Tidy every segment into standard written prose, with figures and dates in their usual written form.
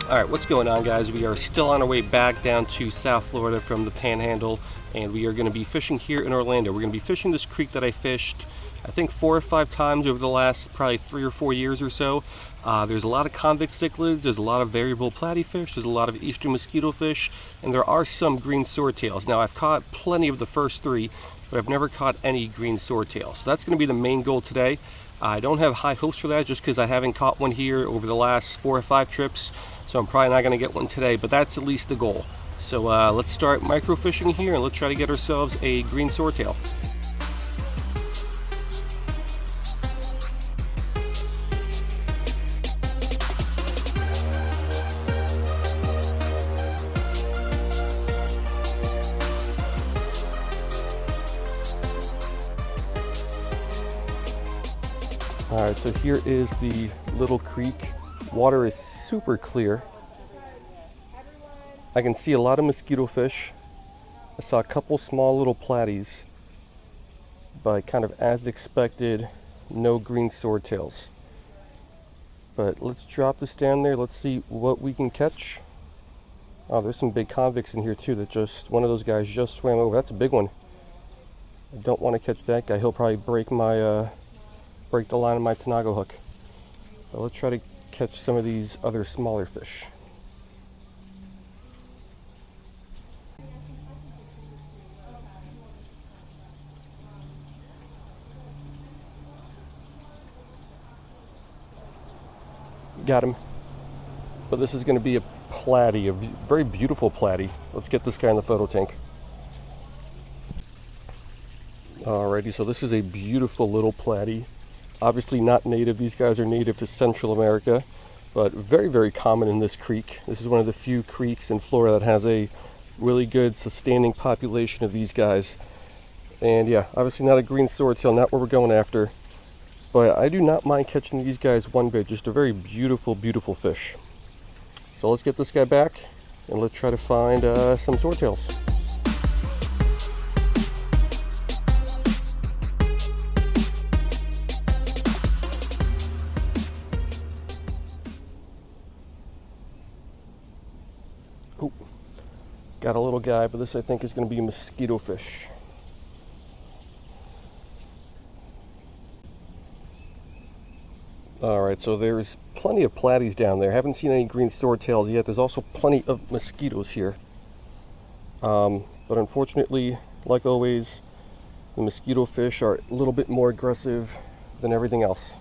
Alright, what's going on, guys? We are still on our way back down to South Florida from the Panhandle, and we are going to be fishing here in Orlando. We're going to be fishing this creek that I fished, I think 4 or 5 times over the last probably 3 or 4 years or so. There's a lot of convict cichlids, there's a lot of variable platyfish, there's a lot of eastern mosquito fish, and there are some green swordtails. Now, I've caught plenty of the first 3, but I've never caught any green swordtail. So that's going to be the main goal today. I don't have high hopes for that just because I haven't caught one here over the last 4 or 5 trips. So I'm probably not going to get one today, but that's at least the goal. So let's start microfishing here and let's try to get ourselves a green swordtail. Alright, so here is the little creek. Water is super clear. I can see a lot of mosquito fish. I saw a couple small little platies, but kind of as expected, no green swordtails. But let's drop this down there. Let's see what we can catch. Oh, there's some big convicts in here too that one of those guys just swam over. That's a big one. I don't want to catch that guy. He'll probably break the line of my Tanago hook. But let's try to catch some of these other smaller fish. Got him. But this is going to be a platy, a very beautiful platy. Let's get this guy in the photo tank. Alrighty, so this is a beautiful little platy. Obviously not native. These guys are native to Central America, but very, very common in this creek. This is one of the few creeks in Florida that has a really good sustaining population of these guys. And yeah, obviously not a green swordtail, not what we're going after. But I do not mind catching these guys one bit. Just a very beautiful, beautiful fish. So let's get this guy back and let's try to find some swordtails. Oh, got a little guy, but this I think is going to be a mosquito fish. Alright, so there's plenty of platies down there. Haven't seen any green swordtails yet. There's also plenty of mosquitoes here. But unfortunately, like always, the mosquito fish are a little bit more aggressive than everything else.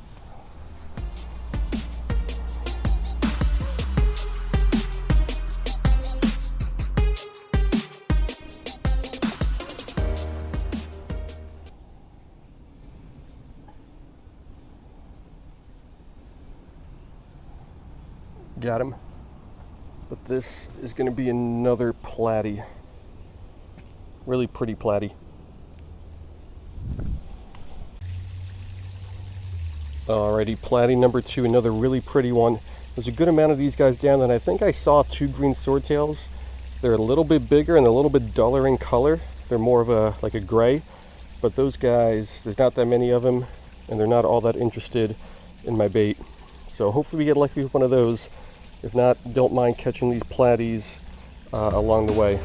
Got him. But this is going to be another platy. Really pretty platy. Alrighty, platy number 2, another really pretty one. There's a good amount of these guys down, and I think I saw 2 green swordtails. They're a little bit bigger and a little bit duller in color. They're more of like a gray. But those guys, there's not that many of them, and they're not all that interested in my bait. So hopefully we get lucky with one of those. If not, don't mind catching these platies along the way.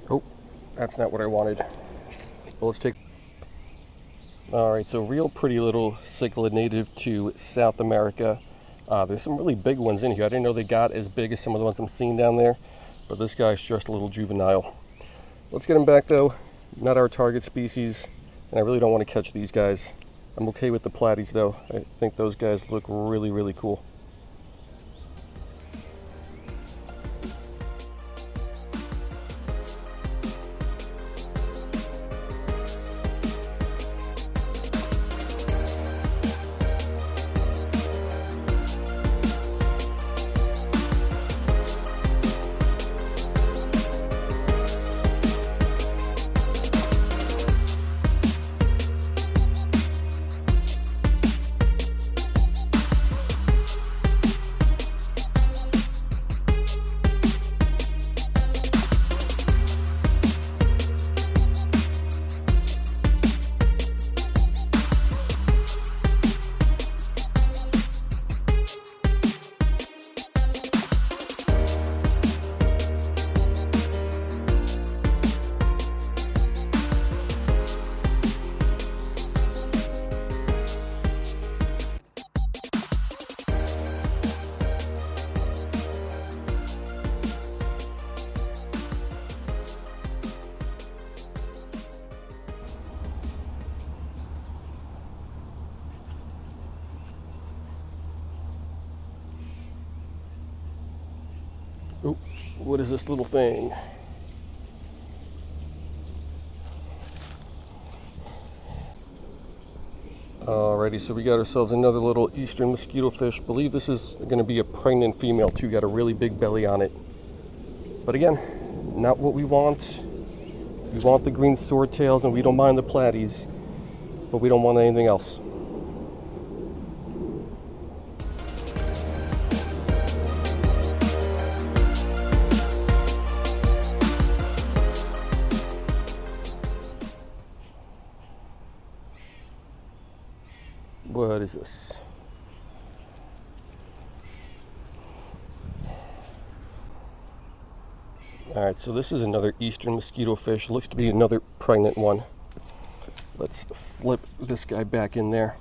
Oh, that's not what I wanted. Well, let's take... Alright, so real pretty little cichlid native to South America. There's some really big ones in here. I didn't know they got as big as some of the ones I'm seeing down there, but this guy's just a little juvenile. Let's get him back though. Not our target species, and I really don't want to catch these guys. I'm okay with the platies though. I think those guys look really, really cool. Oh, what is this little thing? Alrighty, so we got ourselves another little eastern mosquito fish. Believe this is going to be a pregnant female too. Got a really big belly on it. But again, not what we want. We want the green swordtails, and we don't mind the platies, but we don't want anything else. What is this? Alright, so this is another eastern mosquito fish. Looks to be another pregnant one. Let's flip this guy back in there.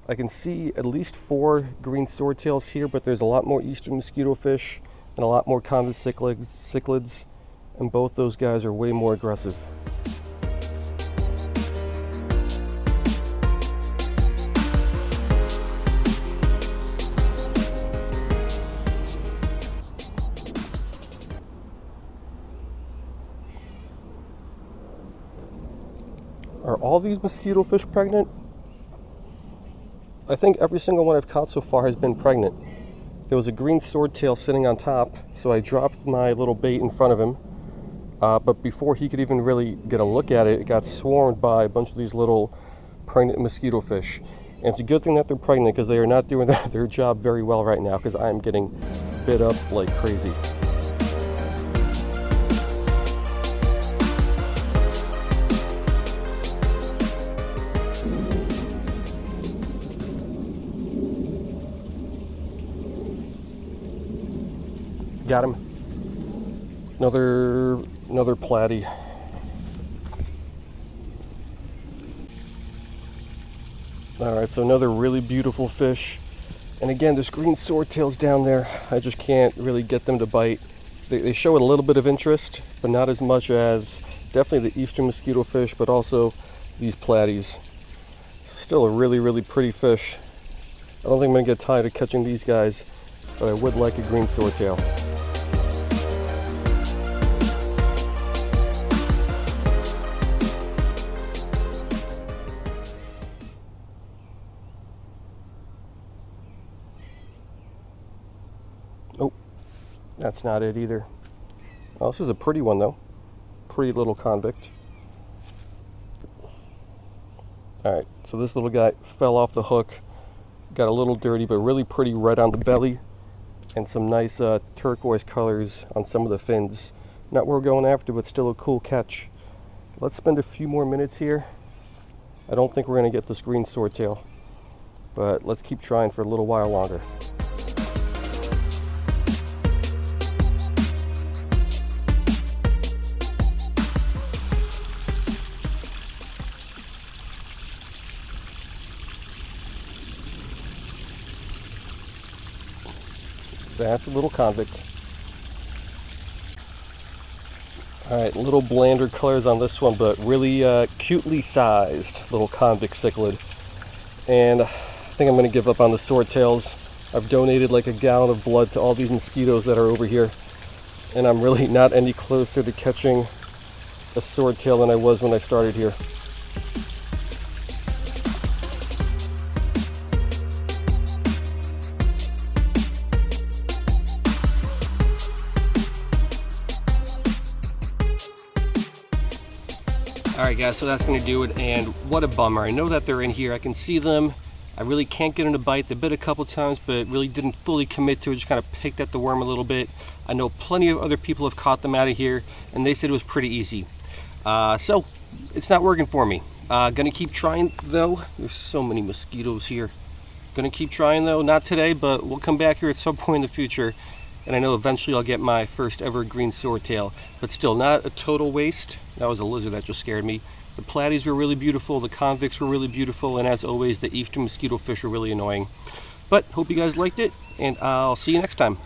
I can see at least 4 green swordtails here, but there's a lot more eastern mosquito fish and a lot more convex cichlids, and both those guys are way more aggressive. Are all these mosquito fish pregnant? I think every single one I've caught so far has been pregnant. There was a green swordtail sitting on top, so I dropped my little bait in front of him. But before he could even really get a look at it, it got swarmed by a bunch of these little pregnant mosquito fish. And it's a good thing that they're pregnant, because they are not doing their job very well right now, because I am getting bit up like crazy. Got him. Another platy. Alright, so another really beautiful fish. And again, there's green swordtails down there. I just can't really get them to bite. They show a little bit of interest, but not as much as definitely the eastern mosquito fish, but also these platies. Still a really, really pretty fish. I don't think I'm going to get tired of catching these guys, but I would like a green swordtail. Oh, that's not it either. Oh, this is a pretty one though. Pretty little convict. Alright, so this little guy fell off the hook. Got a little dirty, but really pretty red on the belly. And some nice turquoise colors on some of the fins. Not what we're going after, but still a cool catch. Let's spend a few more minutes here. I don't think we're going to get this green swordtail, but let's keep trying for a little while longer. That's a little convict. Alright, little blander colors on this one, but really cutely sized little convict cichlid. And I think I'm going to give up on the swordtails. I've donated like a gallon of blood to all these mosquitoes that are over here, and I'm really not any closer to catching a swordtail than I was when I started here. Alright guys, so that's going to do it, and what a bummer. I know that they're in here, I can see them. I really can't get them to bite. They bit a couple times, but really didn't fully commit to it, just kind of picked at the worm a little bit. I know plenty of other people have caught them out of here, and they said it was pretty easy. So, it's not working for me. Gonna keep trying though. There's so many mosquitoes here. Gonna keep trying though, not today, but we'll come back here at some point in the future. And I know eventually I'll get my first ever green swordtail, but still not a total waste. That was a lizard that just scared me. The platies were really beautiful, the convicts were really beautiful, and as always, the eastern mosquito fish were really annoying. But hope you guys liked it, and I'll see you next time.